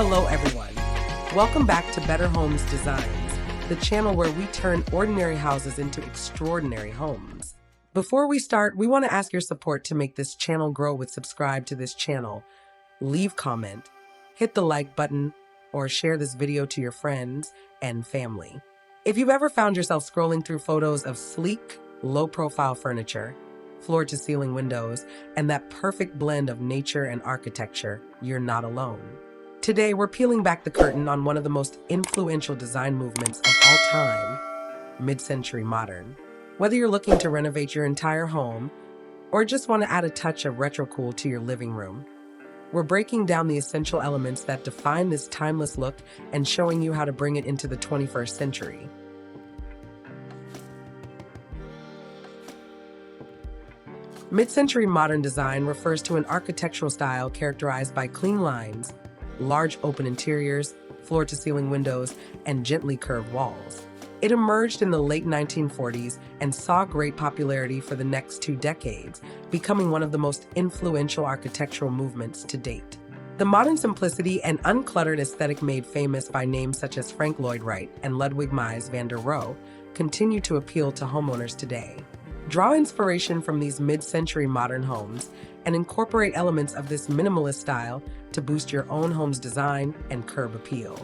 Hello everyone. Welcome back to Better Homes Designs, the channel where we turn ordinary houses into extraordinary homes. Before we start, we want to ask your support to make this channel grow with subscribe to this channel, leave comment, hit the like button, or share this video to your friends and family. If you've ever found yourself scrolling through photos of sleek, low-profile furniture, floor-to-ceiling windows, and that perfect blend of nature and architecture, you're not alone. Today, we're peeling back the curtain on one of the most influential design movements of all time, mid-century modern. Whether you're looking to renovate your entire home or just want to add a touch of retro cool to your living room, we're breaking down the essential elements that define this timeless look and showing you how to bring it into the 21st century. Mid-century modern design refers to an architectural style characterized by clean lines, large open interiors, floor-to-ceiling windows, and gently curved walls. It emerged in the late 1940s and saw great popularity for the next 2 decades, becoming one of the most influential architectural movements to date. The modern simplicity and uncluttered aesthetic made famous by names such as Frank Lloyd Wright and Ludwig Mies van der Rohe continue to appeal to homeowners today. Draw inspiration from these mid-century modern homes and incorporate elements of this minimalist style to boost your own home's design and curb appeal.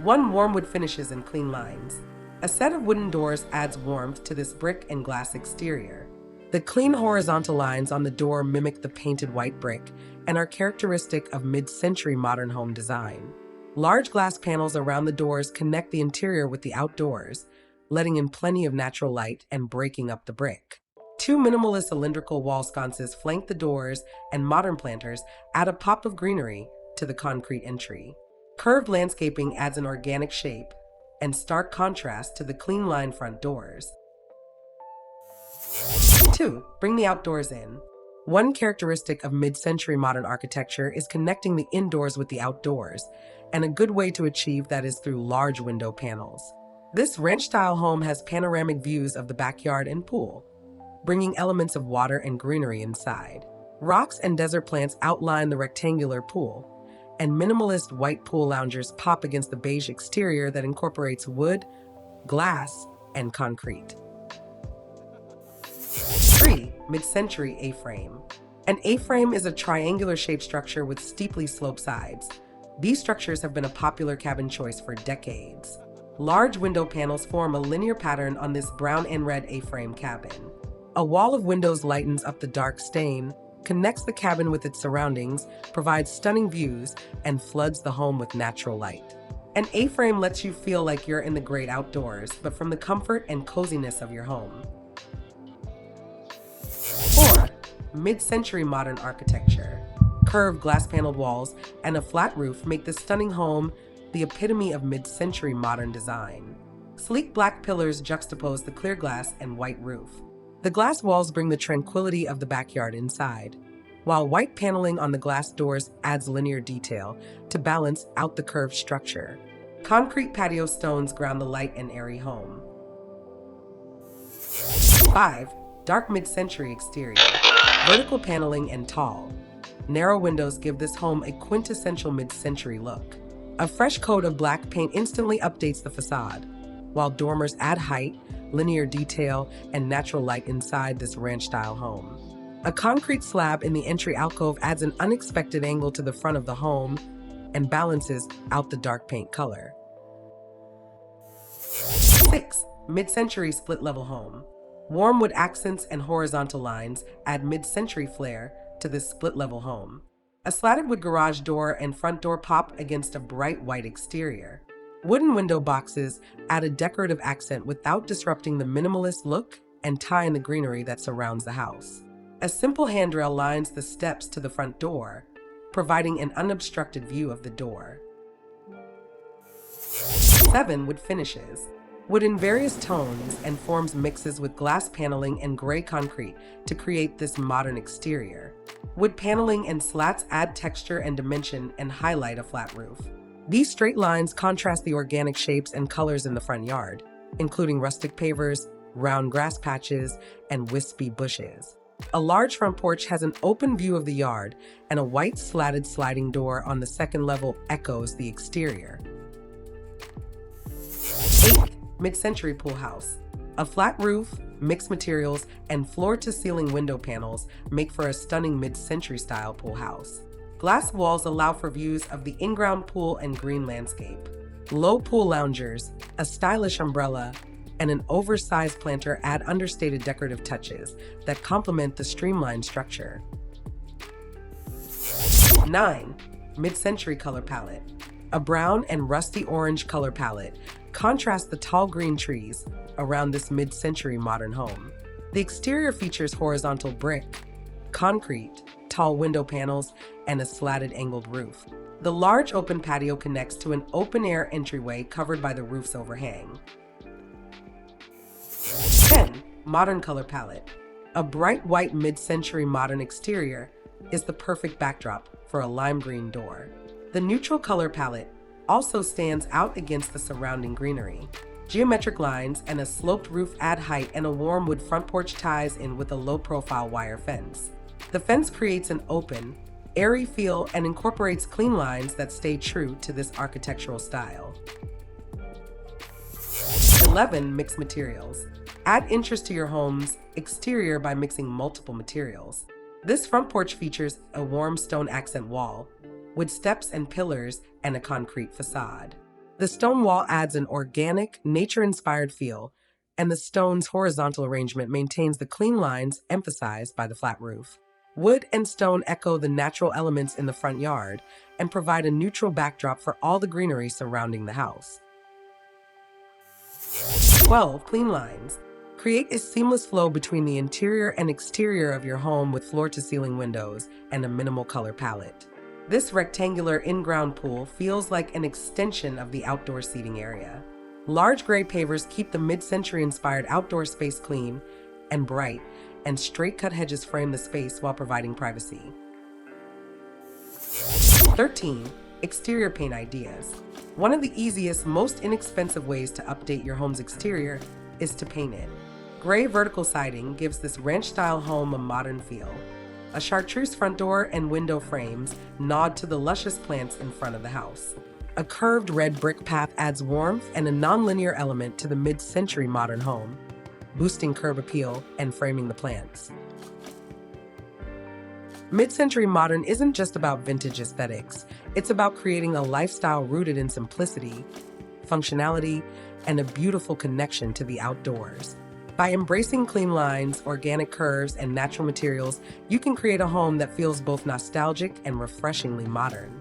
One, warm wood finishes and clean lines. A set of wooden doors adds warmth to this brick and glass exterior. The clean horizontal lines on the door mimic the painted white brick and are characteristic of mid-century modern home design. Large glass panels around the doors connect the interior with the outdoors, letting in plenty of natural light and breaking up the brick. 2 minimalist cylindrical wall sconces flank the doors, and modern planters add a pop of greenery to the concrete entry. Curved landscaping adds an organic shape and stark contrast to the clean line front doors. 2. Bring the outdoors in. One characteristic of mid-century modern architecture is connecting the indoors with the outdoors, and a good way to achieve that is through large window panels. This ranch-style home has panoramic views of the backyard and pool, bringing elements of water and greenery inside. Rocks and desert plants outline the rectangular pool, and minimalist white pool loungers pop against the beige exterior that incorporates wood, glass, and concrete. 3. Mid-century A-frame. An A-frame is a triangular-shaped structure with steeply sloped sides. These structures have been a popular cabin choice for decades. Large window panels form a linear pattern on this brown and red A-frame cabin. A wall of windows lightens up the dark stain, connects the cabin with its surroundings, provides stunning views, and floods the home with natural light. An A-frame lets you feel like you're in the great outdoors, but from the comfort and coziness of your home. 4. Mid-century modern architecture. Curved glass-paneled walls and a flat roof make this stunning home the epitome of mid-century modern design. Sleek black pillars juxtapose the clear glass and white roof. The glass walls bring the tranquility of the backyard inside, while white paneling on the glass doors adds linear detail to balance out the curved structure. Concrete patio stones ground the light and airy home. 5. Dark mid-century exterior. Vertical paneling and tall, narrow windows give this home a quintessential mid-century look. A fresh coat of black paint instantly updates the facade, while dormers add height, linear detail, and natural light inside this ranch-style home. A concrete slab in the entry alcove adds an unexpected angle to the front of the home and balances out the dark paint color. 6. Mid-century split-level home. Warm wood accents and horizontal lines add mid-century flair to this split-level home. A slatted wood garage door and front door pop against a bright white exterior. Wooden window boxes add a decorative accent without disrupting the minimalist look and tie in the greenery that surrounds the house. A simple handrail lines the steps to the front door, providing an unobstructed view of the door. 7. Wood finishes. Wood in various tones and forms mixes with glass paneling and gray concrete to create this modern exterior. Wood paneling and slats add texture and dimension and highlight a flat roof. These straight lines contrast the organic shapes and colors in the front yard, including rustic pavers, round grass patches, and wispy bushes. A large front porch has an open view of the yard, and a white slatted sliding door on the second level echoes the exterior. 8th, mid-century pool house. A flat roof, mixed materials, and floor-to-ceiling window panels make for a stunning mid-century style pool house. Glass walls allow for views of the in-ground pool and green landscape. Low pool loungers, a stylish umbrella, and an oversized planter add understated decorative touches that complement the streamlined structure. 9. Mid-century color palette. A brown and rusty orange color palette contrasts the tall green trees around this mid-century modern home. The exterior features horizontal brick, concrete, tall window panels, and a slatted angled roof. The large open patio connects to an open-air entryway covered by the roof's overhang. 10. Modern color palette. A bright white mid-century modern exterior is the perfect backdrop for a lime green door. The neutral color palette also stands out against the surrounding greenery. Geometric lines and a sloped roof add height, and a warm wood front porch ties in with a low-profile wire fence. The fence creates an open, airy feel and incorporates clean lines that stay true to this architectural style. 11. Mixed materials. Add interest to your home's exterior by mixing multiple materials. This front porch features a warm stone accent wall, with steps and pillars and a concrete facade. The stone wall adds an organic, nature-inspired feel, and the stone's horizontal arrangement maintains the clean lines emphasized by the flat roof. Wood and stone echo the natural elements in the front yard and provide a neutral backdrop for all the greenery surrounding the house. 12. Clean lines. Create a seamless flow between the interior and exterior of your home with floor-to-ceiling windows and a minimal color palette. This rectangular in-ground pool feels like an extension of the outdoor seating area. Large gray pavers keep the mid-century inspired outdoor space clean and bright, and straight-cut hedges frame the space while providing privacy. 13. Exterior paint ideas. One of the easiest, most inexpensive ways to update your home's exterior is to paint it. Gray vertical siding gives this ranch-style home a modern feel. A chartreuse front door and window frames nod to the luscious plants in front of the house. A curved red brick path adds warmth and a non-linear element to the mid-century modern home, boosting curb appeal and framing the plants. Mid-century modern isn't just about vintage aesthetics. It's about creating a lifestyle rooted in simplicity, functionality, and a beautiful connection to the outdoors. By embracing clean lines, organic curves, and natural materials, you can create a home that feels both nostalgic and refreshingly modern.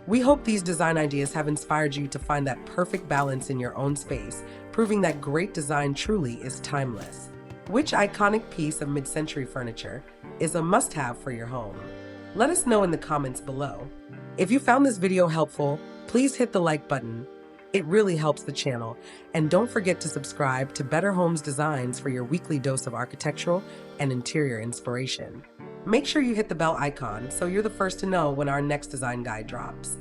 We hope these design ideas have inspired you to find that perfect balance in your own space, proving that great design truly is timeless. Which iconic piece of mid-century furniture is a must-have for your home? Let us know in the comments below. If you found this video helpful, please hit the like button. It really helps the channel. And don't forget to subscribe to Better Homes Designs for your weekly dose of architectural and interior inspiration. Make sure you hit the bell icon so you're the first to know when our next design guide drops.